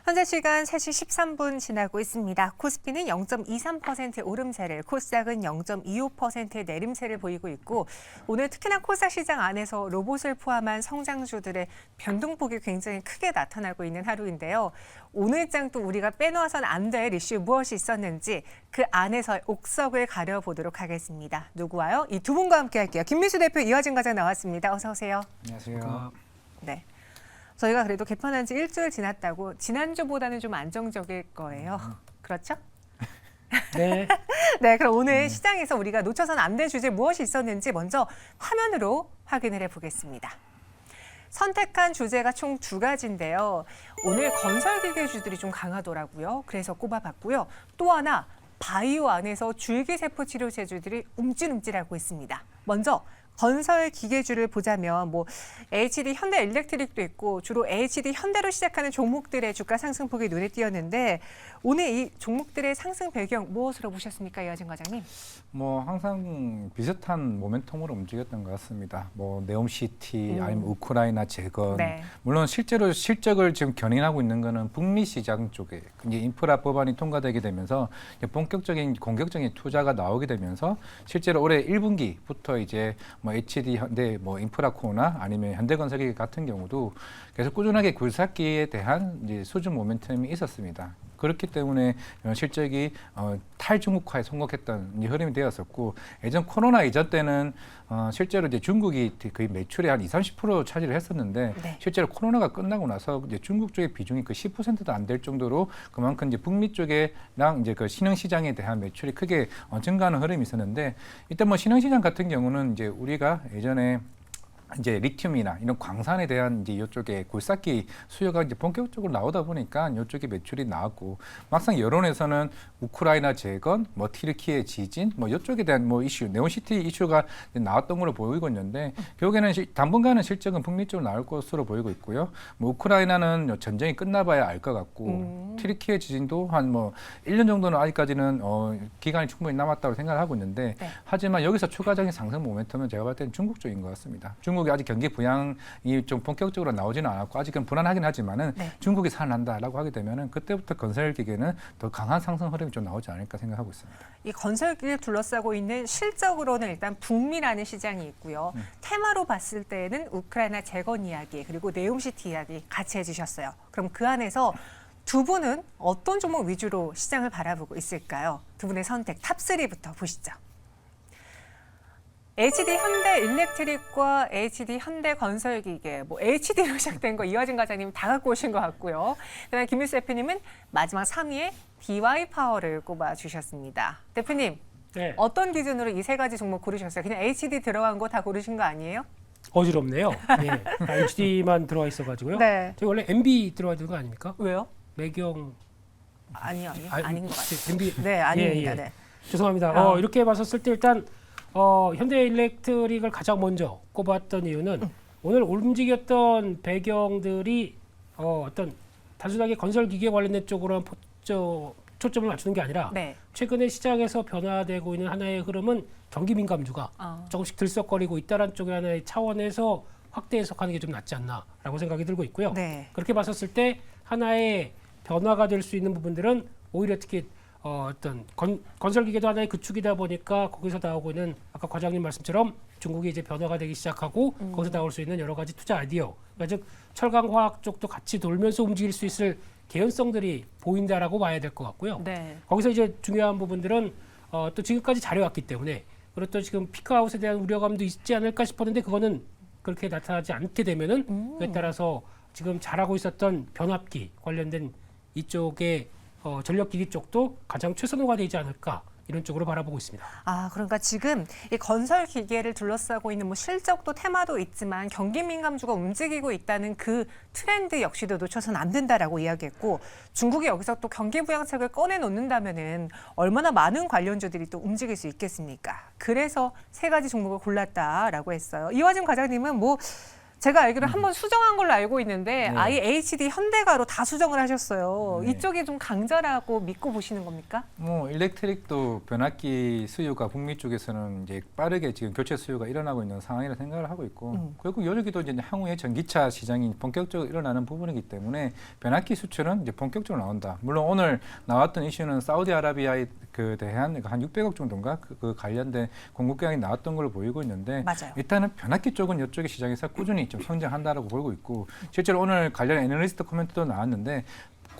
현재 시간 3시 13분 지나고 있습니다. 코스피는 0.23% 오름세를, 코스닥은 0.25%의 내림세를 보이고 있고 오늘 특히나 코스닥 시장 안에서 로봇을 포함한 성장주들의 변동폭이 굉장히 크게 나타나고 있는 하루인데요. 오늘 장 또 우리가 빼놓아서는 안 될 이슈 무엇이 있었는지 그 안에서 옥석을 가려보도록 하겠습니다. 누구와요? 이 두 분과 함께 할게요. 김민수 대표, 이화진 과장 나왔습니다. 어서 오세요. 안녕하세요. 네. 저희가 그래도 개편한 지 일주일 지났다고 지난주보다는 좀 안정적일 거예요. 그렇죠? 네. 네, 그럼 오늘 시장에서 우리가 놓쳐서는 안 될 주제 무엇이 있었는지 먼저 화면으로 확인을 해보겠습니다. 선택한 주제가 총 2가지인데요. 오늘 건설기계주들이 좀 강하더라고요. 그래서 꼽아봤고요. 또 하나, 바이오 안에서 줄기세포 치료제주들이 움찔움찔하고 있습니다. 먼저 건설 기계주를 보자면 HD 현대일렉트릭도 있고 주로 HD 현대로 시작하는 종목들의 주가 상승폭이 눈에 띄었는데 오늘 이 종목들의 상승 배경 무엇으로 보셨습니까, 이화진 과장님? 항상 비슷한 모멘텀으로 움직였던 것 같습니다. 네옴시티 아니면 우크라이나 재건. 네. 물론 실제로 실적을 지금 견인하고 있는 거는 북미 시장 쪽에 이제 인프라 법안이 통과되게 되면서 본격적인 공격적인 투자가 나오게 되면서 실제로 올해 1분기부터 이제 HD 현대 인프라코나 아니면 현대건설기 같은 경우도 계속 꾸준하게 굴삭기에 대한 이제 수준 모멘텀이 있었습니다. 그렇기 때문에 실적이 탈중국화에 성공했던 흐름이 되었었고, 예전 코로나 이전 때는 실제로 이제 중국이 거의 매출의 한 20-30% 차지를 했었는데 네. 실제로 코로나가 끝나고 나서 이제 중국 쪽의 비중이 그 10%도 안 될 정도로 그만큼 이제 북미 쪽에랑 이제 그 신흥시장에 대한 매출이 크게 증가하는 흐름이 있었는데, 이때 신흥시장 같은 경우는 이제 우리가 예전에 이제 리튬이나 이런 광산에 대한 이제 이쪽에 굴삭기 수요가 이제 본격적으로 나오다 보니까 이쪽에 매출이 나왔고, 막상 여론에서는 우크라이나 재건, 튀르키예 지진, 이쪽에 대한 이슈, 네온시티 이슈가 나왔던 걸로 보이고 있는데, 결국에는 당분간은 실적은 북미 쪽으로 나올 것으로 보이고 있고요. 우크라이나는 전쟁이 끝나봐야 알 것 같고, 튀르키예 지진도 한 1년 정도는 아직까지는 기간이 충분히 남았다고 생각을 하고 있는데, 네. 하지만 여기서 추가적인 상승 모멘텀은 제가 봤을 때는 중국 쪽인 것 같습니다. 중국이 아직 경기 부양이 좀 본격적으로 나오지는 않았고 아직은 불안하긴 하지만은 네. 중국이 살아난다라고 하게 되면은 그때부터 건설 기계는 더 강한 상승 흐름이 좀 나오지 않을까 생각하고 있습니다. 이 건설기를 둘러싸고 있는 실적으로는 일단 북미라는 시장이 있고요. 테마로 봤을 때는 우크라이나 재건 이야기 그리고 네옴시티 이야기 같이 해주셨어요. 그럼 그 안에서 두 분은 어떤 종목 위주로 시장을 바라보고 있을까요? 두 분의 선택 탑3부터 보시죠. HD 현대일렉트릭과 HD 현대건설기계, HD로 시작된 거 이화진 과장님 다 갖고 오신 것 같고요. 그다음에 김민수 대표님은 마지막 3위에 DY파워를 꼽아주셨습니다. 대표님, 네. 어떤 기준으로 이 3가지 종목 고르셨어요? 그냥 HD 들어간 거 다 고르신 거 아니에요? 어지럽네요. 네. HD만 들어와 있어가지고요. 네. 저희 원래 MB 들어와 있는 거 아닙니까? 왜요? 매경 아니요, 아니, 아닌 것 같아요. MB 네, 아닙니다. 예. 네. 죄송합니다. 이렇게 봤었을 때 일단 현대일렉트릭을 가장 먼저 꼽았던 이유는 오늘 움직였던 배경들이 어떤 단순하게 건설기계 관련된 쪽으로만 초점을 맞추는 게 아니라 네. 최근에 시장에서 변화되고 있는 하나의 흐름은 경기 민감주가 조금씩 들썩거리고 있다는 쪽의 하나의 차원에서 확대 해석하는 게 좀 낫지 않나라고 생각이 들고 있고요. 네. 그렇게 봤었을 때 하나의 변화가 될 수 있는 부분들은 오히려 특히 어떤 건설기계도 하나의 구축이다 보니까 거기서 나오고 있는 아까 과장님 말씀처럼 중국이 이제 변화가 되기 시작하고 거기서 나올 수 있는 여러 가지 투자 아이디어, 그러니까 즉 철강화학 쪽도 같이 돌면서 움직일 수 있을 개연성들이 보인다라고 봐야 될 것 같고요. 네. 거기서 이제 중요한 부분들은 또 지금까지 잘해왔기 때문에 그리고 또 지금 피크아웃에 대한 우려감도 있지 않을까 싶었는데 그거는 그렇게 나타나지 않게 되면은 그에 따라서 지금 잘하고 있었던 변압기 관련된 이쪽에 전력기기 쪽도 가장 최선화가 되지 않을까 이런 쪽으로 바라보고 있습니다. 그러니까 지금 이 건설 기계를 둘러싸고 있는 실적도 테마도 있지만 경기 민감주가 움직이고 있다는 그 트렌드 역시도 놓쳐서는 안 된다라고 이야기했고, 중국이 여기서 또 경기 부양책을 꺼내 놓는다면은 얼마나 많은 관련주들이 또 움직일 수 있겠습니까? 그래서 3가지 종목을 골랐다라고 했어요. 이화진 과장님은 제가 알기로 한번 수정한 걸로 알고 있는데 네. 아예 HD 현대가로 다 수정을 하셨어요. 네. 이쪽이 좀 강자라고 믿고 보시는 겁니까? 뭐 일렉트릭도 변압기 수요가 북미 쪽에서는 이제 빠르게 지금 교체 수요가 일어나고 있는 상황이라 생각을 하고 있고 결국 여기도 이제 향후에 전기차 시장이 본격적으로 일어나는 부분이기 때문에 변압기 수출은 이제 본격적으로 나온다. 물론 오늘 나왔던 이슈는 사우디아라비아에 대한 한 600억 정도인가 그 관련된 공급 계약이 나왔던 걸로 보이고 있는데 맞아요. 일단은 변압기 쪽은 이쪽의 시장에서 꾸준히 좀 성장한다라고 보고 있고 실제로 오늘 관련 애널리스트 코멘트도 나왔는데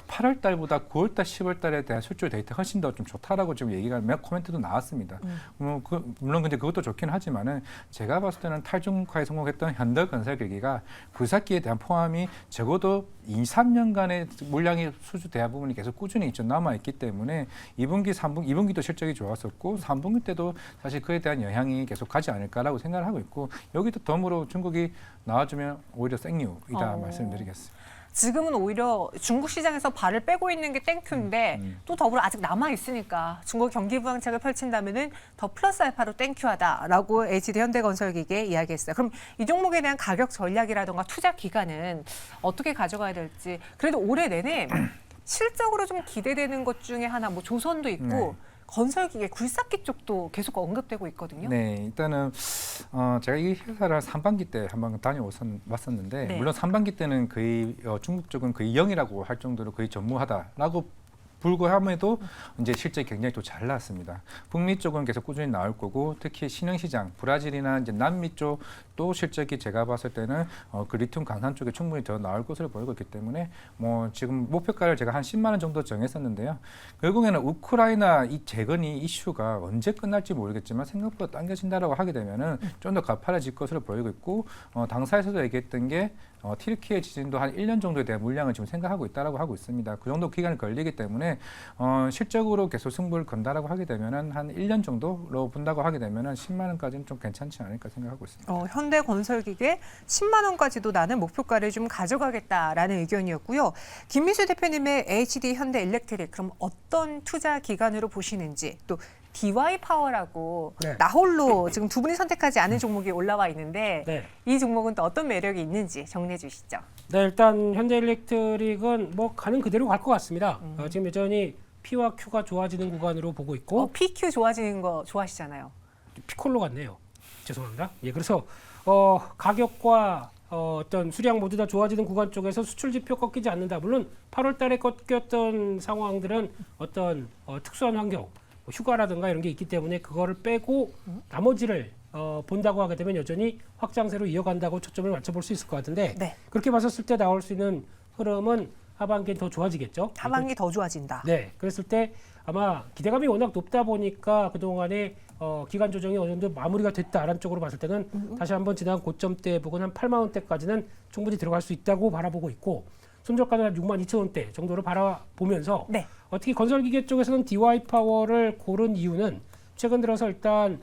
8월 달보다 9월 달, 10월 달에 대한 수출 데이터 훨씬 더 좀 좋다라고 좀 얘기가 몇 코멘트도 나왔습니다. 물론 근데 그것도 좋긴 하지만은 제가 봤을 때는 탈중국화에 성공했던 현대건설기기가 굴삭기에 대한 포함이 적어도 2, 3년간의 물량이 수주돼야 부분이 계속 꾸준히 좀 남아 있기 때문에 2분기, 3분기, 2분기도 실적이 좋았었고 3분기 때도 사실 그에 대한 영향이 계속 가지 않을까라고 생각을 하고 있고 여기도 덤으로 중국이 나와주면 오히려 생류이다 말씀드리겠습니다. 지금은 오히려 중국 시장에서 발을 빼고 있는 게 땡큐인데 또 더불어 아직 남아 있으니까 중국 경기 부양책을 펼친다면은 더 플러스 알파로 땡큐하다라고 HD 현대건설기계 이야기했어요. 그럼 이 종목에 대한 가격 전략이라든가 투자 기간은 어떻게 가져가야 될지 그래도 올해 내내 실적으로 좀 기대되는 것 중에 하나 뭐 조선도 있고 네. 건설기계, 굴삭기 쪽도 계속 언급되고 있거든요. 네, 일단은 제가 이 회사를 상반기 때 한번 다녀왔었는데 네. 물론 상반기 때는 거의 중국 쪽은 거의 0이라고 할 정도로 거의 전무하다라고 불구함에도 이제 실적이 굉장히 또 잘 나왔습니다. 북미 쪽은 계속 꾸준히 나올 거고 특히 신흥시장 브라질이나 이제 남미 쪽도 실적이 제가 봤을 때는 그 리튬 강산 쪽에 충분히 더 나올 것으로 보이고 있기 때문에 뭐 지금 목표가를 제가 한 10만 원 정도 정했었는데요. 결국에는 우크라이나 이 재건이 이슈가 언제 끝날지 모르겠지만 생각보다 당겨진다라고 하게 되면은 좀 더 가파라질 것으로 보이고 있고 당사에서도 얘기했던 게 튀르키예 지진도 한 1년 정도에 대한 물량을 지금 생각하고 있다라고 하고 있습니다. 그 정도 기간이 걸리기 때문에 실적으로 계속 승부를 건다라고 하게 되면은 한 1년 정도로 본다고 하게 되면은 10만 원까지는 좀 괜찮지 않을까 생각하고 있습니다. 현대건설기계 10만 원까지도 나는 목표가를 좀 가져가겠다라는 의견이었고요. 김미수 대표님의 HD 현대일렉트릭 그럼 어떤 투자 기간으로 보시는지 또 DY 파워라고 네. 나홀로 지금 두 분이 선택하지 않은 종목이 올라와 있는데 네. 이 종목은 또 어떤 매력이 있는지 정리해 주시죠. 네, 일단 현대일렉트릭은 뭐 가는 그대로 갈 것 같습니다. 지금 여전히 P와 Q가 좋아지는 구간으로 보고 있고 PQ 좋아지는 거 좋아하시잖아요. 피콜로 같네요. 죄송합니다. 예, 그래서 가격과 어떤 수량 모두 다 좋아지는 구간 쪽에서 수출 지표 꺾이지 않는다. 물론 8월 달에 꺾였던 상황들은 어떤 특수한 환경, 뭐 휴가라든가 이런 게 있기 때문에 그거를 빼고 나머지를 본다고 하게 되면 여전히 확장세로 이어간다고 초점을 맞춰볼 수 있을 것 같은데 네. 그렇게 봤었을 때 나올 수 있는 흐름은 하반기엔 더 좋아지겠죠. 하반기 더 좋아진다. 네, 그랬을 때 아마 기대감이 워낙 높다 보니까 그동안에 기간 조정이 어느 정도 마무리가 됐다라는 쪽으로 봤을 때는 다시 한번 지난 고점대 부근 한 8만 원대까지는 충분히 들어갈 수 있다고 바라보고 있고 손절가는 한 6만 2천 원대 정도로 바라보면서 네. 특히 건설기계 쪽에서는 DY 파워를 고른 이유는 최근 들어서 일단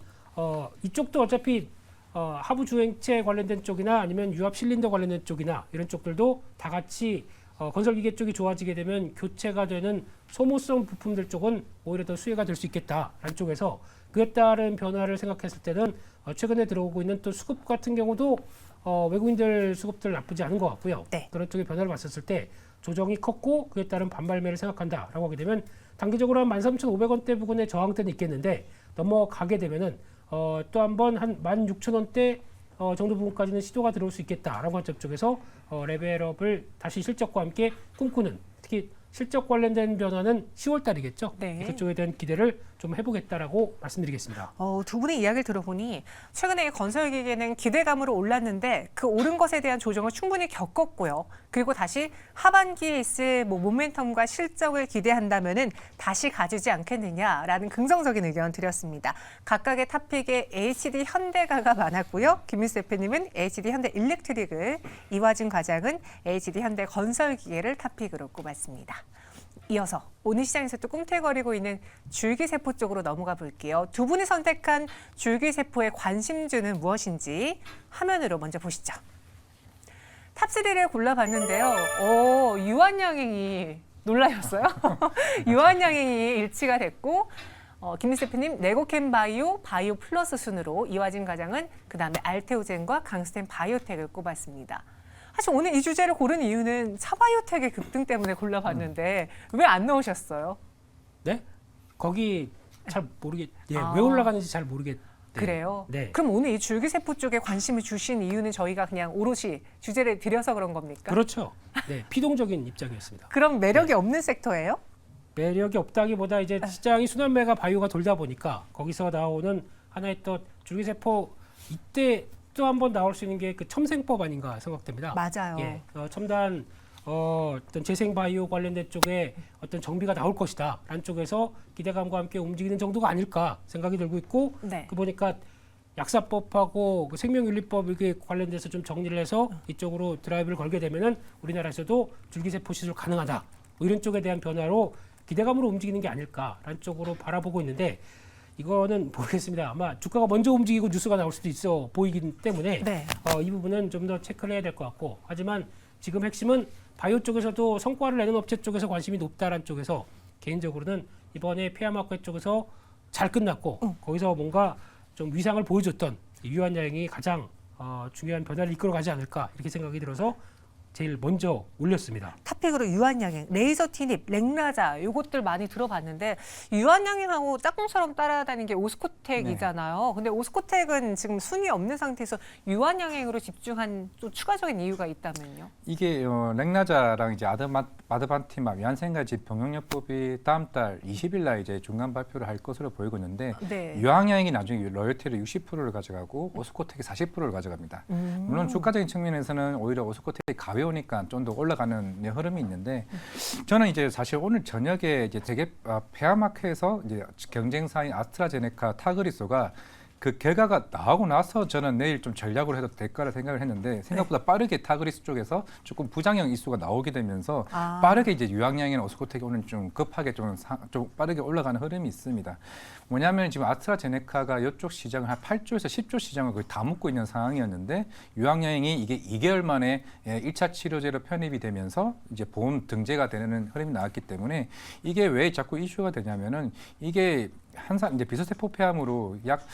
이쪽도 어차피 하부 주행체 관련된 쪽이나 아니면 유압 실린더 관련된 쪽이나 이런 쪽들도 다 같이 건설기계 쪽이 좋아지게 되면 교체가 되는 소모성 부품들 쪽은 오히려 더 수혜가 될 수 있겠다라는 쪽에서 그에 따른 변화를 생각했을 때는 최근에 들어오고 있는 또 수급 같은 경우도 외국인들 수급들 나쁘지 않은 것 같고요. 네. 그런 쪽의 변화를 봤었을 때 조정이 컸고 그에 따른 반발매를 생각한다라고 하게 되면 단기적으로 한 13,500원대 부근의 저항대는 있겠는데 넘어가게 되면은 또 한번 한 16,000원대 정도 부분까지는 시도가 들어올 수 있겠다라고 관점 쪽에서 레벨업을 다시 실적과 함께 꿈꾸는 특히 실적 관련된 변화는 10월 달이겠죠. 네. 그쪽에 대한 기대를 좀 해보겠다라고 말씀드리겠습니다. 두 분의 이야기를 들어보니 최근에 건설기계는 기대감으로 올랐는데 그 오른 것에 대한 조정을 충분히 겪었고요. 그리고 다시 하반기에 있을 모멘텀과 실적을 기대한다면은 다시 가지지 않겠느냐라는 긍정적인 의견 드렸습니다. 각각의 탑픽에 HD 현대가가 많았고요. 김민수 대표님은 HD 현대 일렉트릭을, 이화진 과장은 HD 현대 건설기계를 탑픽으로 꼽았습니다. 이어서 오늘 시장에서 또 꿈틀거리고 있는 줄기세포 쪽으로 넘어가 볼게요. 두 분이 선택한 줄기세포의 관심주는 무엇인지 화면으로 먼저 보시죠. 탑3를 골라봤는데요. 유한양행이 놀라셨어요? 유한양행이 일치가 됐고 김민수 대표님 레고캠 바이오, 바이오 플러스 순으로 이화진 과장은 그다음에 알테오젠과 강스텐 바이오텍을 꼽았습니다. 사실 오늘 이 주제를 고른 이유는 차바이오텍의 급등 때문에 골라봤는데 왜 안 넣으셨어요? 네? 거기 잘 왜 아. 올라가는지 잘 모르겠. 그래요? 네. 그럼 오늘 이 줄기세포 쪽에 관심을 주신 이유는 저희가 그냥 오롯이 주제를 드려서 그런 겁니까? 그렇죠. 네, 피동적인 입장이었습니다. 그럼 매력이 없는 섹터예요? 매력이 없다기보다 이제 시장이 순환매가 바이오가 돌다 보니까 거기서 나오는 하나의 또 줄기세포 이때 또 한 번 나올 수 있는 게 그 첨생법 아닌가 생각됩니다. 맞아요. 예, 첨단 어떤 재생 바이오 관련된 쪽에 어떤 정비가 나올 것이다라는 쪽에서 기대감과 함께 움직이는 정도가 아닐까 생각이 들고 있고 네. 그 보니까 약사법하고 그 생명윤리법 이렇게 관련돼서 좀 정리를 해서 이쪽으로 드라이브를 걸게 되면은 우리나라에서도 줄기세포 시술 가능하다 뭐 이런 쪽에 대한 변화로 기대감으로 움직이는 게 아닐까라는 쪽으로 바라보고 있는데 이거는 모르겠습니다. 아마 주가가 먼저 움직이고 뉴스가 나올 수도 있어 보이기 때문에 네. 이 부분은 좀 더 체크를 해야 될 것 같고 하지만 지금 핵심은 바이오 쪽에서도 성과를 내는 업체 쪽에서 관심이 높다라는 쪽에서 개인적으로는 이번에 페어마켓 쪽에서 잘 끝났고 거기서 뭔가 좀 위상을 보여줬던 유한양이 가장 중요한 변화를 이끌어가지 않을까 이렇게 생각이 들어서 제일 먼저 올렸습니다. 탑픽으로 유한양행, 레이저 티닙, 렉라자 요것들 많이 들어봤는데 유한양행하고 짝꿍처럼 따라다니는 게 오스코텍이잖아요. 근데 오스코텍은 지금 순위 없는 상태에서 유한양행으로 집중한 또 추가적인 이유가 있다면요? 이게 렉나자랑 이제 아드반티맙 얀센가지 병용요법이 다음 달 20일 날 이제 중간 발표를 할 것으로 보이고 있는데 네. 유황양이 나중에 로열티를 60%를 가져가고 오스코텍이 40%를 가져갑니다. 물론 주가적인 측면에서는 오히려 오스코텍이 가벼우니까 좀 더 올라가는 흐름이 있는데 저는 이제 사실 오늘 저녁에 이제 되게 페어마켓에서 이제 경쟁사인 아스트라제네카 타그리소가 그 결과가 나오고 나서 저는 내일 좀 전략으로 해도 될까라 생각을 했는데 생각보다 빠르게 타그리스 쪽에서 조금 부작용 이슈가 나오게 되면서 빠르게 이제 유황양이나 오스코텍이 오늘 좀 급하게 좀 빠르게 올라가는 흐름이 있습니다. 뭐냐면 지금 아스트라제네카가 이쪽 시장을 한 8조에서 10조 시장을 거의 다 묶고 있는 상황이었는데 유황양이 이게 2개월 만에 1차 치료제로 편입이 되면서 이제 보험 등재가 되는 흐름이 나왔기 때문에 이게 왜 자꾸 이슈가 되냐면은 이게 항상 이제 비서세포 폐암으로 약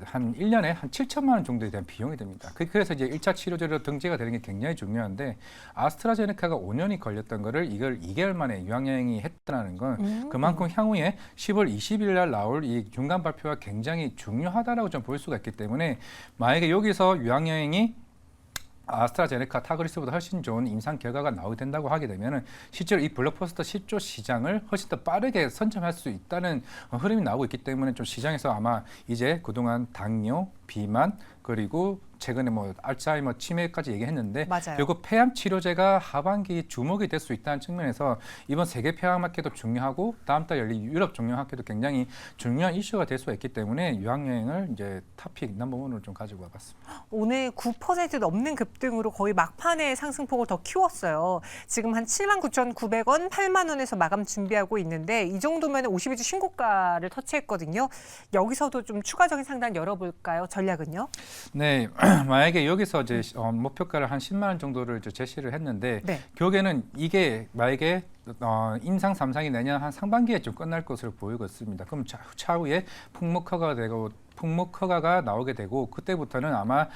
한 1년에 한 7천만 원 정도에 대한 비용이 됩니다. 그래서 이제 1차 치료제로 등재가 되는 게 굉장히 중요한데 아스트라제네카가 5년이 걸렸던 거를 이걸 2개월 만에 유황양이 했다는 건 그만큼 향후에 10월 20일 날 나올 이 중간 발표가 굉장히 중요하다라고 좀 볼 수가 있기 때문에 만약에 여기서 유황양이 아스트라제네카 타그리스보다 훨씬 좋은 임상 결과가 나오게 된다고 하게 되면은 실제로 이 블록버스터 10조 시장을 훨씬 더 빠르게 선점할 수 있다는 흐름이 나오고 있기 때문에 좀 시장에서 아마 이제 그동안 당뇨, 비만 그리고 최근에 뭐 알츠하이머 치매까지 얘기했는데 맞아요. 결국 폐암 치료제가 하반기 주목이 될 수 있다는 측면에서 이번 세계 폐암학회도 중요하고 다음 달 열릴 유럽 종양학회도 굉장히 중요한 이슈가 될 수가 있기 때문에 유황여행을 이제 탑픽 넘버원으로 좀 가지고 와봤습니다. 오늘 9% 넘는 급등으로 거의 막판에 상승폭을 더 키웠어요. 지금 한 79,900원, 8만 원에서 마감 준비하고 있는데 이 정도면 52주 신고가를 터치했거든요. 여기서도 좀 추가적인 상단 열어볼까요? 전략은요? 네, 만약에 여기서 이제 목표가를 한 10만 원 정도를 이제 제시를 했는데 네. 결국에는 이게 만약에 임상 3상이 내년 한 상반기에 좀 끝날 것으로 보이고 있습니다. 그럼 차후에 풍목허가가 나오게 되고 그때부터는 아마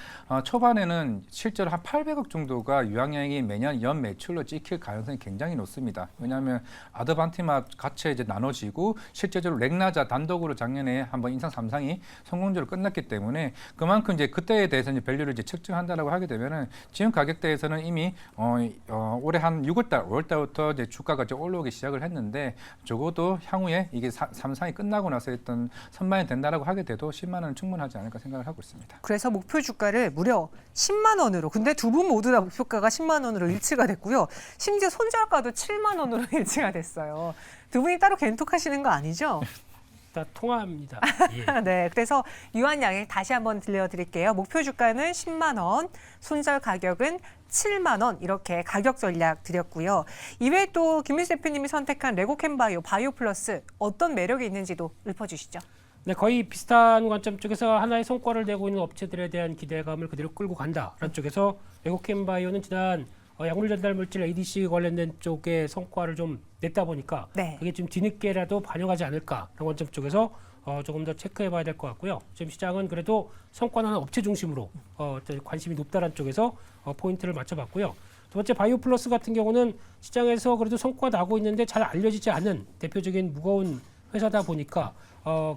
초반에는 실제로 한 800억 정도가 유황양이 매년 연 매출로 찍힐 가능성이 굉장히 높습니다. 왜냐하면 아드반티맙 같이 이제 나눠지고 실제적으로 렉나자 단독으로 작년에 한번 임상 3상이 성공적으로 끝났기 때문에 그만큼 이제 그때에 대해서 이제 밸류를 이제 측정한다라고 하게 되면은 지금 가격대에서는 이미 올해 한 6월달, 5월달부터 이제 주가가 이제 올라오기 시작을 했는데 적어도 향후에 이게 3상이 끝나고 나서 했던 선반이 된다라고 하게 돼도 10만 원은 충분하지 않을까 생각을 하고 있습니다. 그래서 목표 주가를 무려 10만 원으로. 근데 두 분 모두 다 목표가가 10만 원으로 일치가 됐고요. 심지어 손절가도 7만 원으로 일치가 됐어요. 두 분이 따로 겐톡하시는 거 아니죠? 다 통화합니다. 예. 네, 그래서 유한양행 다시 한번 들려드릴게요. 목표 주가는 10만 원, 손절 가격은 7만 원 이렇게 가격 전략 드렸고요. 이외에 또 김민수 대표님이 선택한 레고캠 바이오, 바이오 플러스 어떤 매력이 있는지도 읊어주시죠. 네, 거의 비슷한 관점 쪽에서 하나의 성과를 내고 있는 업체들에 대한 기대감을 그대로 끌고 간다라는 쪽에서 레고캠 바이오는 지난 약물 전달 물질 ADC 관련된 쪽에 성과를 좀 냈다 보니까 네. 그게 좀 뒤늦게라도 반영하지 않을까 그런 관점 쪽에서 조금 더 체크해봐야 될 것 같고요. 지금 시장은 그래도 성과는 업체 중심으로 어떤 관심이 높다는 쪽에서 포인트를 맞춰봤고요. 두 번째 바이오 플러스 같은 경우는 시장에서 그래도 성과 나고 있는데 잘 알려지지 않은 대표적인 무거운 회사다 보니까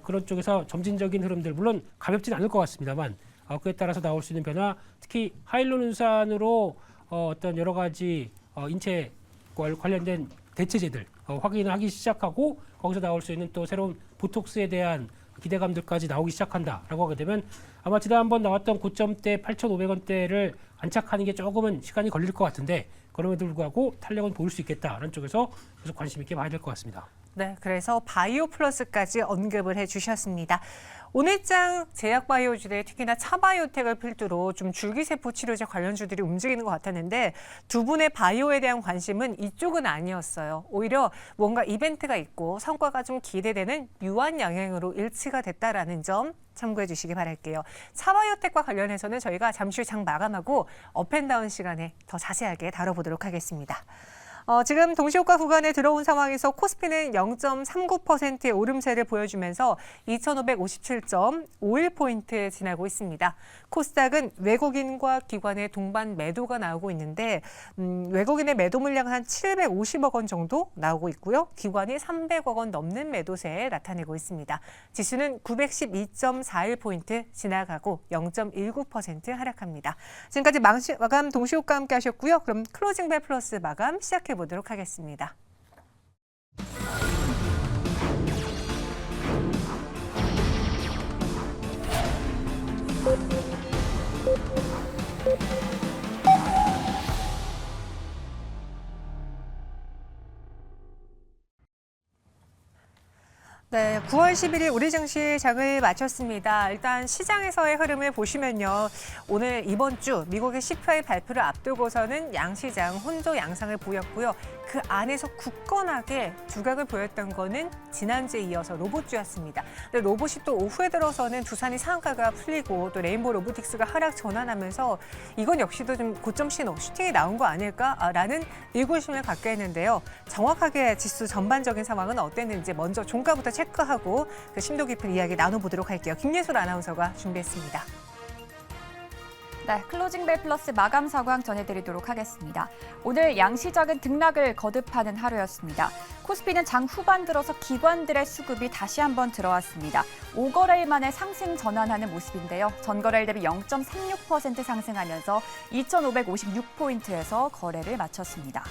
그런 쪽에서 점진적인 흐름들 물론 가볍진 않을 것 같습니다만 그에 따라서 나올 수 있는 변화 특히 하이알루론산으로 어떤 여러 가지 인체 관련된 대체제들 확인을 하기 시작하고 거기서 나올 수 있는 또 새로운 보톡스에 대한 기대감들까지 나오기 시작한다라고 하게 되면 아마 지난번 나왔던 고점대 8,500원대를 안착하는 게 조금은 시간이 걸릴 것 같은데 그럼에도 불구하고 탄력은 보일 수 있겠다라는 쪽에서 계속 관심 있게 봐야 될 것 같습니다. 네, 그래서 바이오 플러스까지 언급을 해주셨습니다. 오늘장 제약바이오주들 특히나 차바이오텍을 필두로 좀 줄기세포 치료제 관련주들이 움직이는 것 같았는데 두 분의 바이오에 대한 관심은 이쪽은 아니었어요. 오히려 뭔가 이벤트가 있고 성과가 좀 기대되는 유한 영향으로 일치가 됐다라는 점 참고해 주시기 바랄게요. 차바이오텍과 관련해서는 저희가 잠시 후 장 마감하고 업앤다운 시간에 더 자세하게 다뤄보도록 하겠습니다. 지금 동시효과 구간에 들어온 상황에서 코스피는 0.39%의 오름세를 보여주면서 2,557.51포인트 지나고 있습니다. 코스닥은 외국인과 기관의 동반 매도가 나오고 있는데 외국인의 매도 물량은 한 750억 원 정도 나오고 있고요. 기관이 300억 원 넘는 매도세에 나타내고 있습니다. 지수는 912.41포인트 지나가고 0.19% 하락합니다. 지금까지 마감 동시효과 함께 하셨고요. 그럼 클로징 벨 플러스 마감 시작해 보도록 하겠습니다. 네, 9월 11일 우리 증시 장을 마쳤습니다. 일단 시장에서의 흐름을 보시면요. 오늘 이번 주 미국의 CPI 발표를 앞두고서는 양시장 혼조 양상을 보였고요. 그 안에서 굳건하게 두각을 보였던 거는 지난주에 이어서 로봇주였습니다. 근데 로봇이 또 오후에 들어서는 두산이 상한가가 풀리고 또 레인보우 로보틱스가 하락 전환하면서 이건 역시도 좀 고점 신호, 슈팅이 나온 거 아닐까라는 의구심을 갖게 했는데요. 정확하게 지수 전반적인 상황은 어땠는지 먼저 종가부터 체크하고 그 심도 깊은 이야기 나눠보도록 할게요. 김예솔 아나운서가 준비했습니다. 네, 클로징 벨 플러스 마감 상황 전해드리도록 하겠습니다. 오늘 양시장은 등락을 거듭하는 하루였습니다. 코스피는 장 후반 들어서 기관들의 수급이 다시 한번 들어왔습니다. 5거래일 만에 상승 전환하는 모습인데요. 전거래일 대비 0.36% 상승하면서 2,556포인트에서 거래를 마쳤습니다.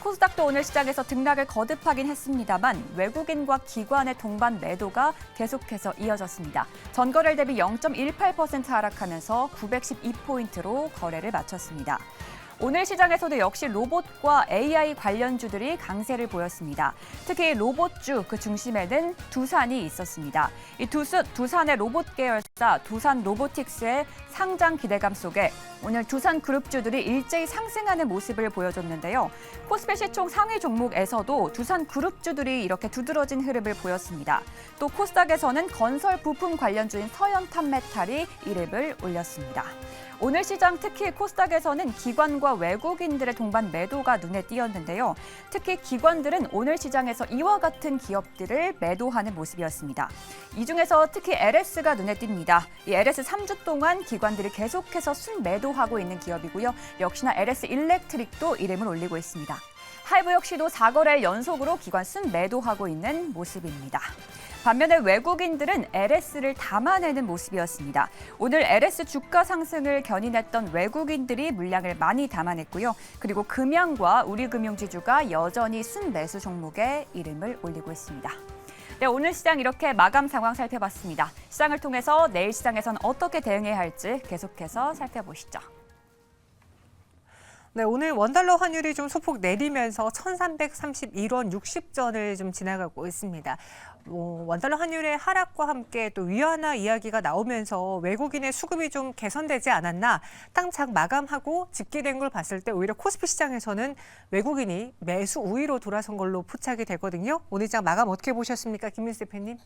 코스닥도 오늘 시장에서 등락을 거듭하긴 했습니다만 외국인과 기관의 동반 매도가 계속해서 이어졌습니다. 전거래일 대비 0.18% 하락하면서 912포인트로 거래를 마쳤습니다. 오늘 시장에서도 역시 로봇과 AI 관련주들이 강세를 보였습니다. 특히 로봇주 그 중심에는 두산이 있었습니다. 이 두산의 로봇 계열사 두산 로보틱스의 상장 기대감 속에 오늘 두산 그룹주들이 일제히 상승하는 모습을 보여줬는데요. 코스피 시총 상위 종목에서도 두산 그룹주들이 이렇게 두드러진 흐름을 보였습니다. 또 코스닥에서는 건설 부품 관련주인 서현탄메탈이 이름을 올렸습니다. 오늘 시장 특히 코스닥에서는 기관과 외국인들의 동반 매도가 눈에 띄었는데요. 특히 기관들은 오늘 시장에서 이와 같은 기업들을 매도하는 모습이었습니다. 이 중에서 특히 LS가 눈에 띕니다. 이 LS 3주 동안 기관들이 계속해서 순매도하고 있는 기업이고요. 역시나 LS 일렉트릭도 이름을 올리고 있습니다. 하이브 역시도 4거래일 연속으로 기관 순매도하고 있는 모습입니다. 반면에 외국인들은 LS를 담아내는 모습이었습니다. 오늘 LS 주가 상승을 견인했던 외국인들이 물량을 많이 담아냈고요. 그리고 금양과 우리금융지주가 여전히 순매수 종목에 이름을 올리고 있습니다. 네, 오늘 시장 이렇게 마감 상황 살펴봤습니다. 시장을 통해서 내일 시장에서는 어떻게 대응해야 할지 계속해서 살펴보시죠. 네, 오늘 원달러 환율이 좀 소폭 내리면서 1,331원 60전을 좀 지나가고 있습니다. 원달러 환율의 하락과 함께 또 위안화 이야기가 나오면서 외국인의 수급이 좀 개선되지 않았나 땅장 마감하고 집계된 걸 봤을 때 오히려 코스피 시장에서는 외국인이 매수 우위로 돌아선 걸로 포착이 되거든요. 오늘 장 마감 어떻게 보셨습니까? 김민수 대표님.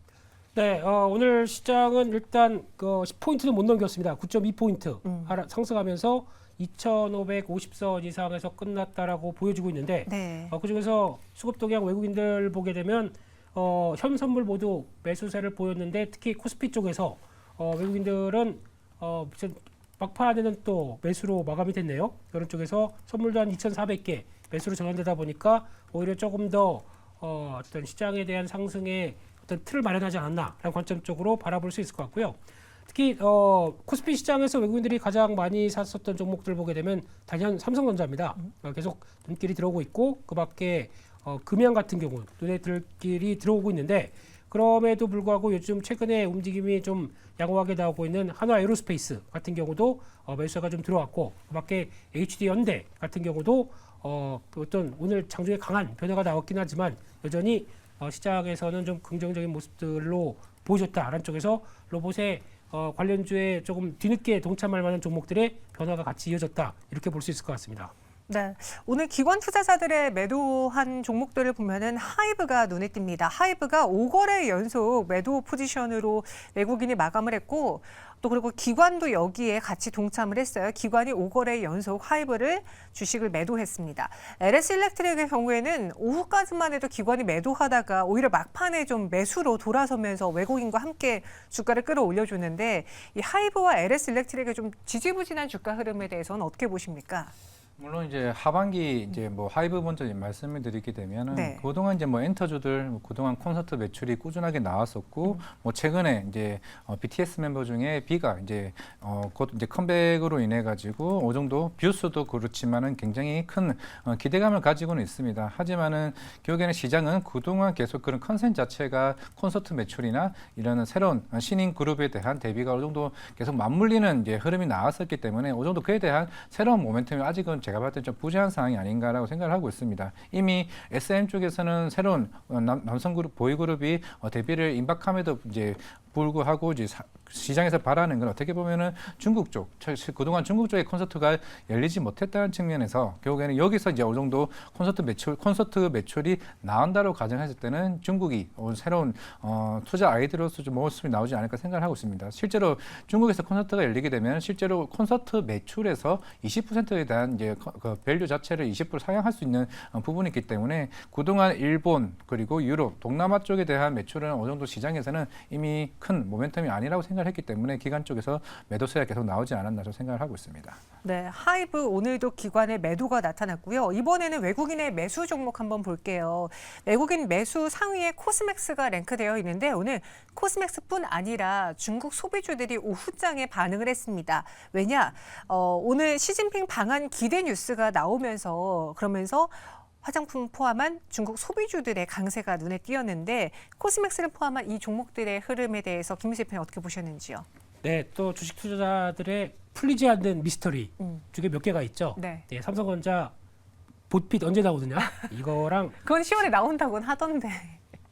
네, 오늘 시장은 일단 10포인트는 못 넘겼습니다. 9.2포인트 하락 상승하면서 2,550선 이상에서 끝났다라고 보여지고 있는데 네. 그중에서 수급 동향 외국인들 보게 되면 현 선물 모두 매수세를 보였는데 특히 코스피 쪽에서 외국인들은 막판에는 또 매수로 마감이 됐네요. 이런 쪽에서 선물도 한 2,400개 매수로 전환되다 보니까 오히려 조금 더 어떤 시장에 대한 상승의 어떤 틀을 마련하지 않았나라는 관점적으로 바라볼 수 있을 것 같고요. 특히 코스피 시장에서 외국인들이 가장 많이 샀었던 종목들 보게 되면 단연 삼성전자입니다. 계속 눈길이 들어오고 있고 그밖에 금양 같은 경우 눈에 들 길이 들어오고 있는데 그럼에도 불구하고 요즘 최근에 움직임이 좀 양호하게 나오고 있는 한화 에어로스페이스 같은 경우도 매수가 좀 들어왔고 그밖에 HD 현대 같은 경우도 어떤 오늘 장중에 강한 변화가 나왔긴 하지만 여전히 시장에서는 좀 긍정적인 모습들로 보여줬다라는 쪽에서 로봇의 관련주에 조금 뒤늦게 동참할 만한 종목들의 변화가 같이 이어졌다 이렇게 볼 수 있을 것 같습니다. 네, 오늘 기관 투자자들의 매도한 종목들을 보면은 하이브가 눈에 띕니다. 하이브가 5거래 연속 매도 포지션으로 외국인이 마감을 했고 또 그리고 기관도 여기에 같이 동참을 했어요. 기관이 5거래 연속 하이브를 주식을 매도했습니다. LS 일렉트릭의 경우에는 오후까지만 해도 기관이 매도하다가 오히려 막판에 좀 매수로 돌아서면서 외국인과 함께 주가를 끌어올려주는데 이 하이브와 LS 일렉트릭의 좀 지지부진한 주가 흐름에 대해서는 어떻게 보십니까? 물론 이제 하반기 이제 뭐 하이브 먼저 말씀을 드리게 되면은 네. 그동안 이제 뭐 엔터주들 그동안 콘서트 매출이 꾸준하게 나왔었고 뭐 최근에 이제 BTS 멤버 중에 B가 이제 곧 이제 컴백으로 인해 가지고 어느 정도 뷰수도 그렇지만은 굉장히 큰 기대감을 가지고는 있습니다. 하지만은 결국에는 시장은 그동안 계속 그런 컨센트 자체가 콘서트 매출이나 이런 새로운 신인 그룹에 대한 대비가 어느 정도 계속 맞물리는 이제 흐름이 나왔었기 때문에 어느 정도 그에 대한 새로운 모멘텀이 아직은 제가 봤을 때 좀 부재한 상황이 아닌가라고 생각을 하고 있습니다. 이미 SM 쪽에서는 새로운 남성 그룹 보이그룹이 데뷔를 임박함에도 이제 불구하고 이제 시장에서 바라는 건 어떻게 보면은 중국 쪽 그동안 중국 쪽의 콘서트가 열리지 못했다는 측면에서 결국에는 여기서 이제 어느 정도 콘서트 매출이 나온다고 가정했을 때는 중국이 새로운 투자 아이디어로서 좀 모습이 나오지 않을까 생각을 하고 있습니다. 실제로 중국에서 콘서트가 열리게 되면 실제로 콘서트 매출에서 20%에 대한 이제 그 밸류 자체를 20% 상향할 수 있는 부분이 있기 때문에 그동안 일본 그리고 유럽, 동남아 쪽에 대한 매출은 어느 정도 시장에서는 이미 큰 모멘텀이 아니라고 생각했기 때문에 기관 쪽에서 매도세가 계속 나오지 않았나 저 생각을 하고 있습니다. 네, 하이브 오늘도 기관의 매도가 나타났고요. 이번에는 외국인의 매수 종목 한번 볼게요. 외국인 매수 상위에 코스맥스가 랭크되어 있는데 오늘 코스맥스뿐 아니라 중국 소비주들이 오후장에 반응을 했습니다. 왜냐? 오늘 시진핑 방한 기대 뉴스가 나오면서 그러면서 화장품 포함한 중국 소비주들의 강세가 눈에 띄었는데 코스맥스를 포함한 이 종목들의 흐름에 대해서 김민수 대표님 어떻게 보셨는지요? 네, 또 주식 투자자들의 풀리지 않는 미스터리 중에 몇 개가 있죠. 네. 네, 삼성전자 보핏 언제 나오느냐 이거랑 그건 10월에 나온다고는 하던데.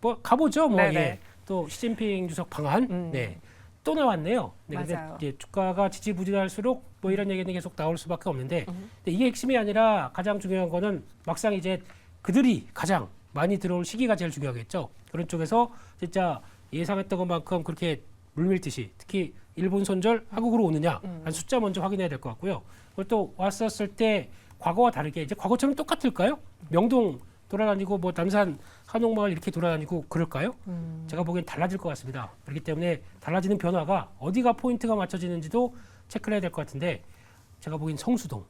뭐 가보죠. 뭐 네네. 예. 또 시진핑 주석 방한 네. 또 나왔네요. 네, 근데 맞아요. 이제 주가가 지지부진할수록 뭐 이런 얘기는 계속 나올 수밖에 없는데 근데 이게 핵심이 아니라 가장 중요한 거는 막상 이제 그들이 가장 많이 들어올 시기가 제일 중요하겠죠. 그런 쪽에서 진짜 예상했던 것만큼 그렇게 물밀듯이 특히 일본 선절 한국으로 오느냐 한 숫자 먼저 확인해야 될 것 같고요. 그리고 또 왔었을 때 과거와 다르게 이제 과거처럼 똑같을까요? 명동 돌아다니고 뭐 남산 한옥마을 이렇게 돌아다니고 그럴까요? 제가 보기엔 달라질 것 같습니다. 그렇기 때문에 달라지는 변화가 어디가 포인트가 맞춰지는지도 체크를 해야 될 것 같은데 제가 보기엔 성수동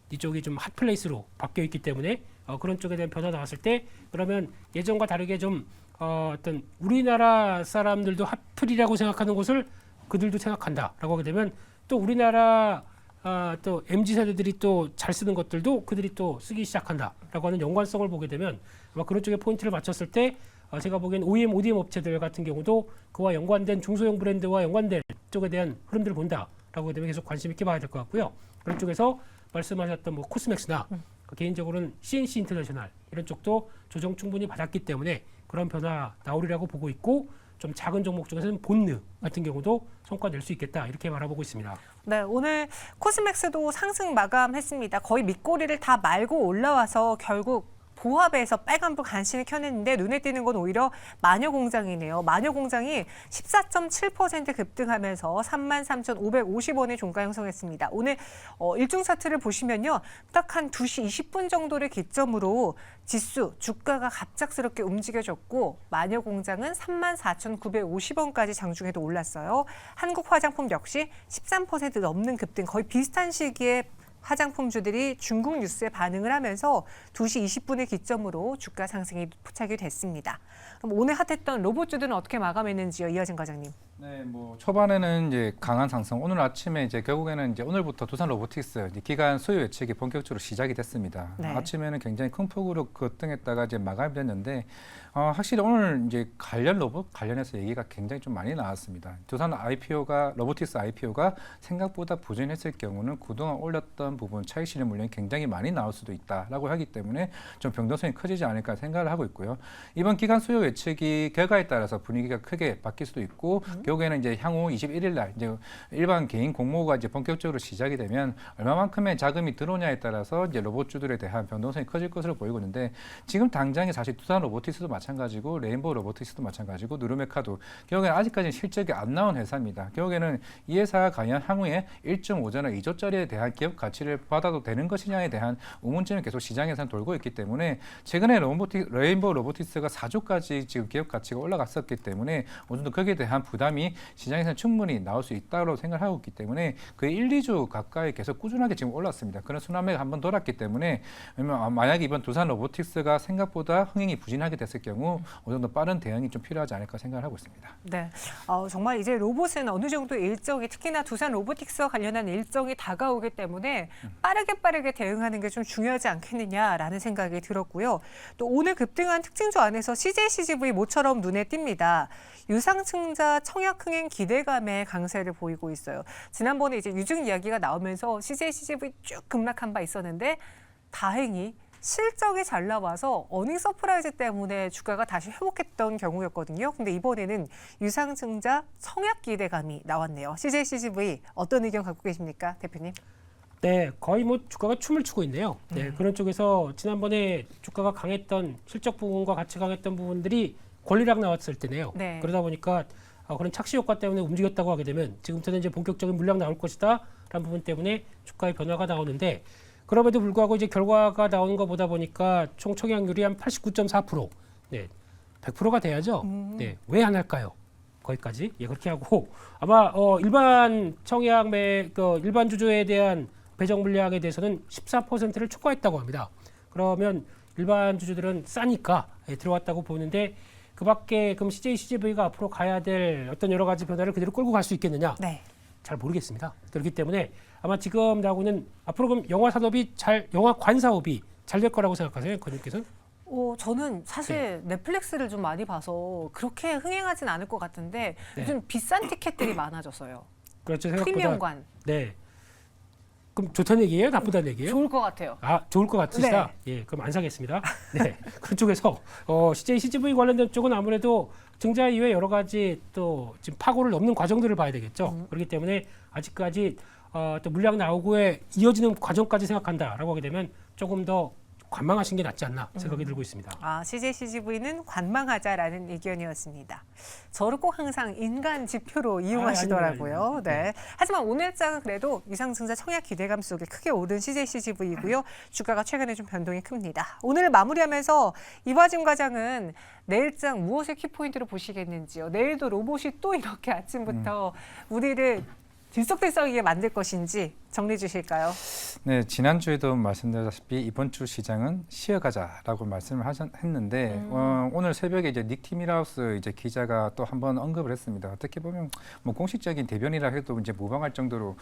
이쪽이 좀 핫플레이스로 바뀌어 있기 때문에 그런 쪽에 대한 변화 나왔을 때 그러면 예전과 다르게 좀 어떤 우리나라 사람들도 핫플이라고 생각하는 곳을 그들도 생각한다라고 하게 되면 또 우리나라 또 MZ 세대들이 또 잘 쓰는 것들도 그들이 또 쓰기 시작한다라고 하는 연관성을 보게 되면 아마 그런 쪽에 포인트를 맞췄을 때 제가 보기엔 OEM, ODM 업체들 같은 경우도 그와 연관된 중소형 브랜드와 연관된 쪽에 대한 흐름들을 본다라고 하게 되면 계속 관심 있게 봐야 될 것 같고요. 그런 쪽에서 말씀하셨던 뭐 코스맥스나 개인적으로는 CNC 인터내셔널 이런 쪽도 조정 충분히 받았기 때문에 그런 변화 나오리라고 보고 있고 좀 작은 종목 중에서는 본느 같은 경우도 성과 낼 수 있겠다 이렇게 바라보고 있습니다. 네, 오늘 코스맥스도 상승 마감했습니다. 거의 밑꼬리를 다 말고 올라와서 결국 보합에서 빨간불 간신히 켜냈는데 눈에 띄는 건 오히려 마녀공장이네요. 마녀공장이 14.7% 급등하면서 33,550원의 종가 형성했습니다. 오늘 일중 차트를 보시면요. 딱 한 2시 20분 정도를 기점으로 지수, 주가가 갑작스럽게 움직여졌고 마녀공장은 34,950원까지 장중에도 올랐어요. 한국화장품 역시 13% 넘는 급등, 거의 비슷한 시기에 화장품주들이 중국 뉴스에 반응을 하면서 2시 20분의 기점으로 주가 상승이 포착이 됐습니다. 그럼 오늘 핫했던 로봇주들은 어떻게 마감했는지요, 이하진 과장님? 네, 뭐 초반에는 이제 강한 상승. 오늘 아침에 이제 결국에는 이제 오늘부터 두산 로보틱스 이제 기간 수요 예측이 본격적으로 시작이 됐습니다. 네. 아침에는 굉장히 큰 폭으로 급등했다가 이제 마감이 됐는데 확실히 오늘 이제 관련 로봇 관련해서 얘기가 굉장히 좀 많이 나왔습니다. 두산 IPO가 로보틱스 IPO가 생각보다 부진했을 경우는 그동안 올렸던 부분 차익 실현 물량이 굉장히 많이 나올 수도 있다라고 하기 때문에 좀 변동성이 커지지 않을까 생각을 하고 있고요. 이번 기간 수요 예측이 결과에 따라서 분위기가 크게 바뀔 수도 있고 결국에는 이제 향후 21일 날 이제 일반 개인 공모가 이제 본격적으로 시작이 되면 얼마만큼의 자금이 들어오냐에 따라서 이제 로봇주들에 대한 변동성이 커질 것으로 보이고 있는데 지금 당장에 사실 두산 로보틱스도 마찬가지고 레인보우 로보틱스도 마찬가지고 누르메카도 결국에는 아직까지는 실적이 안 나온 회사입니다. 결국에는 이 회사가 과연 향후에 1.5조나 2조짜리에 대한 기업 가치를 받아도 되는 것이냐에 대한 의문점이 계속 시장에서는 돌고 있기 때문에 최근에 레인보우 로보틱스가 4조까지 지금 기업 가치가 올라갔었기 때문에 어느 정도 거기에 대한 부담이 시장에서는 충분히 나올 수 있다고 생각하고 있기 때문에 그 1, 2조 가까이 계속 꾸준하게 지금 올랐습니다. 그런 순환매가 한번 돌았기 때문에 만약에 이번 두산 로보틱스가 생각보다 흥행이 부진하게 됐을 경우 어느 정도 빠른 대응이 좀 필요하지 않을까 생각을 하고 있습니다. 네, 정말 이제 로봇은 어느 정도 일정이 특히나 두산 로보틱스와 관련한 일정이 다가오기 때문에 빠르게 대응하는 게 좀 중요하지 않겠느냐라는 생각이 들었고요. 또 오늘 급등한 특징주 안에서 CJCGV 모처럼 눈에 띕니다. 유상증자 청약 흥행 기대감의 강세를 보이고 있어요. 지난번에 이제 유증 이야기가 나오면서 CJCGV 쭉 급락한 바 있었는데 다행히 실적이 잘 나와서 어닝 서프라이즈 때문에 주가가 다시 회복했던 경우였거든요. 근데 이번에는 유상증자 청약 기대감이 나왔네요. CJCGV 어떤 의견 갖고 계십니까, 대표님? 네, 거의 뭐 주가가 춤을 추고 있네요. 네, 그런 쪽에서 지난번에 주가가 강했던 실적 부분과 같이 강했던 부분들이 권리락 나왔을 때네요. 네. 그러다 보니까 그런 착시 효과 때문에 움직였다고 하게 되면 지금부터는 이제 본격적인 물량 나올 것이다라는 부분 때문에 주가의 변화가 나오는데 그럼에도 불구하고 이제 결과가 나오는 거 보다 보니까 총 청약률이 한 89.4%, 네, 100%가 돼야죠. 네, 왜 안 할까요? 거기까지 그렇게 하고 아마 일반 일반 주주에 대한 배정 물량에 대해서는 14%를 초과했다고 합니다. 그러면 일반 주주들은 싸니까 들어왔다고 보는데 그밖에 그럼 CJCGV가 앞으로 가야 될 어떤 여러 가지 변화를 그대로 끌고 갈 수 있겠느냐? 네. 잘 모르겠습니다. 그렇기 때문에 아마 지금 나오는 앞으로 그럼 영화관 사업이 잘 될 거라고 생각하세요, 권님께서는? 저는 사실 넷플릭스를 좀 많이 봐서 그렇게 흥행하진 않을 것 같은데 요즘 비싼 티켓들이 많아졌어요. 그렇죠. 생각보다. 프리미엄관. 네. 그럼 좋다는 얘기예요? 나쁘다는 얘기예요? 좋을 것 같아요. 좋을 것 같으시다? 네. 예, 그럼 안 사겠습니다. 네. 그쪽에서 CJCGV 관련된 쪽은 아무래도 증자 이후에 여러 가지 또 지금 파고를 넘는 과정들을 봐야 되겠죠. 그렇기 때문에 아직까지 또 물량 나오고에 이어지는 과정까지 생각한다라고 하게 되면 조금 더 관망하신 게 낫지 않나 생각이 들고 있습니다. CJCGV는 관망하자라는 의견이었습니다. 저를 꼭 항상 인간 지표로 이용하시더라고요. 아닙니다. 네. 하지만 오늘 장은 그래도 유상증자 청약 기대감 속에 크게 오른 CJCGV이고요. 주가가 최근에 좀 변동이 큽니다. 오늘 마무리하면서 이화진 과장은 내일장 무엇을 키포인트로 보시겠는지요? 내일도 로봇이 또 이렇게 아침부터 우리를 들썩들썩하게 만들 것인지 정리해 주실까요? 네, 지난주에도 말씀드렸다시피 이번 주 시장은 쉬어가자라고 말씀을 했는데 오늘 새벽에 이제 닉 티밀하우스 이제 기자가 또 한번 언급을 했습니다. 어떻게 보면 뭐 공식적인 대변이라 해도 이제 무방할 정도로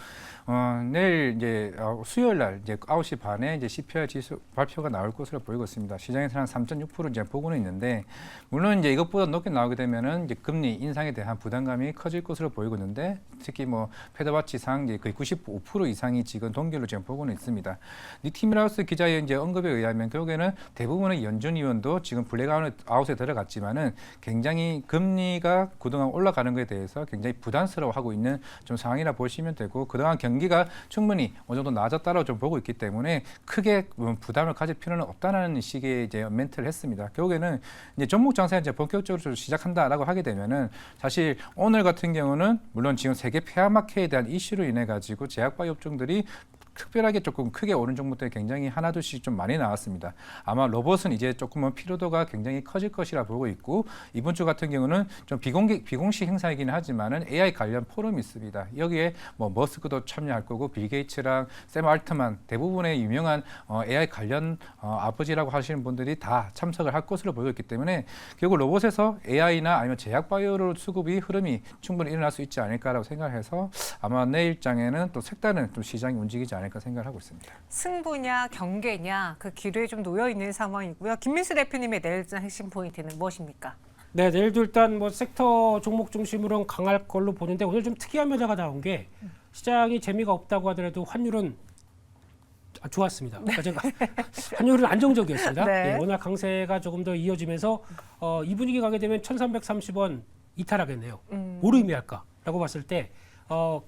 내일 이제 수요일 날 이제 9시 반에 이제 CPI 지수 발표가 나올 것으로 보이고 있습니다. 시장에서 한 3.6% 이제 보고는 있는데 물론 이제 이것보다 높게 나오게 되면은 이제 금리 인상에 대한 부담감이 커질 것으로 보이고 있는데 특히 뭐 페더와치상 이제 거의 95% 이상 이상이 지금 동결로 지금 보고는 있습니다. 니티밀하우스 기자의 이제 언급에 의하면 결국에는 대부분의 연준 위원도 지금 블랙아웃에 들어갔지만은 굉장히 금리가 그동안 올라가는 것에 대해서 굉장히 부담스러워하고 있는 좀 상황이라 보시면 되고 그동안 경기가 충분히 어느 정도 나아졌다고 좀 보고 있기 때문에 크게 부담을 가질 필요는 없다는 식의 이제 멘트를 했습니다. 결국에는 이제 종목 장세 이제 본격적으로 좀 시작한다라고 하게 되면은 사실 오늘 같은 경우는 물론 지금 세계 폐화마켓에 대한 이슈로 인해 가지고 제약바이오 업종들이 특별하게 조금 크게 오른 종목들이 굉장히 하나둘씩 좀 많이 나왔습니다. 아마 로봇은 이제 조금은 피로도가 굉장히 커질 것이라 보고 있고 이번 주 같은 경우는 좀 비공식 행사이기는 하지만은 AI 관련 포럼이 있습니다. 여기에 뭐 머스크도 참여할 거고 빌 게이츠랑 샘 알트만 대부분의 유명한 AI 관련 아버지라고 하시는 분들이 다 참석을 할 것으로 보고 있기 때문에 결국 로봇에서 AI나 아니면 제약바이오로 수급이 흐름이 충분히 일어날 수 있지 않을까라고 생각해서 아마 내일장에는 또 색다른 좀 시장이 움직이지 않을까 생각을 하고 있습니다. 승부냐 경계냐 그 기로에 좀 놓여 있는 상황이고요. 김민수 대표님의 내일장 핵심 포인트는 무엇입니까? 네, 내일도 일단 뭐 섹터 종목 중심으로는 강할 걸로 보는데 오늘 좀 특이한 변화가 나온 게 시장이 재미가 없다고 하더라도 환율은 좋았습니다. 그러니까 제가 환율은 안정적이었습니다. 네. 예, 워낙 강세가 조금 더 이어지면서 이 분위기 가게 되면 1,330원 이탈하겠네요. 뭘 의미할까라고 봤을 때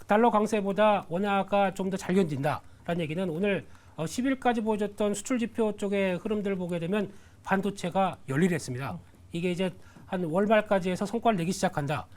달러 강세보다 원화가 좀 더 잘 견딘다라는 얘기는 오늘 10일까지 보여줬던 수출 지표 쪽의 흐름들을 보게 되면 반도체가 열일했습니다. 이게 이제 한 월말까지 해서 성과를 내기 시작한다.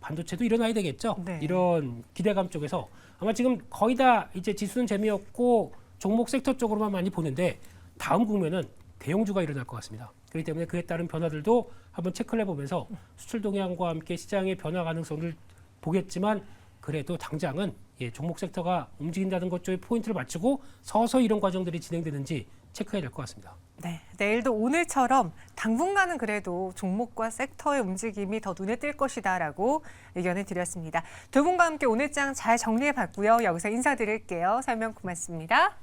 반도체도 일어나야 되겠죠. 네. 이런 기대감 쪽에서 아마 지금 거의 다 이제 지수는 재미없고 종목 섹터 쪽으로만 많이 보는데 다음 국면은 대형주가 일어날 것 같습니다. 그렇기 때문에 그에 따른 변화들도 한번 체크를 해보면서 수출 동향과 함께 시장의 변화 가능성을 보겠지만 그래도 당장은 종목 섹터가 움직인다는 것 쪽에 포인트를 맞추고 서서히 이런 과정들이 진행되는지 체크해야 될 것 같습니다. 네, 내일도 오늘처럼 당분간은 그래도 종목과 섹터의 움직임이 더 눈에 띌 것이다라고 의견을 드렸습니다. 두 분과 함께 오늘 장 잘 정리해봤고요. 여기서 인사드릴게요. 설명 고맙습니다.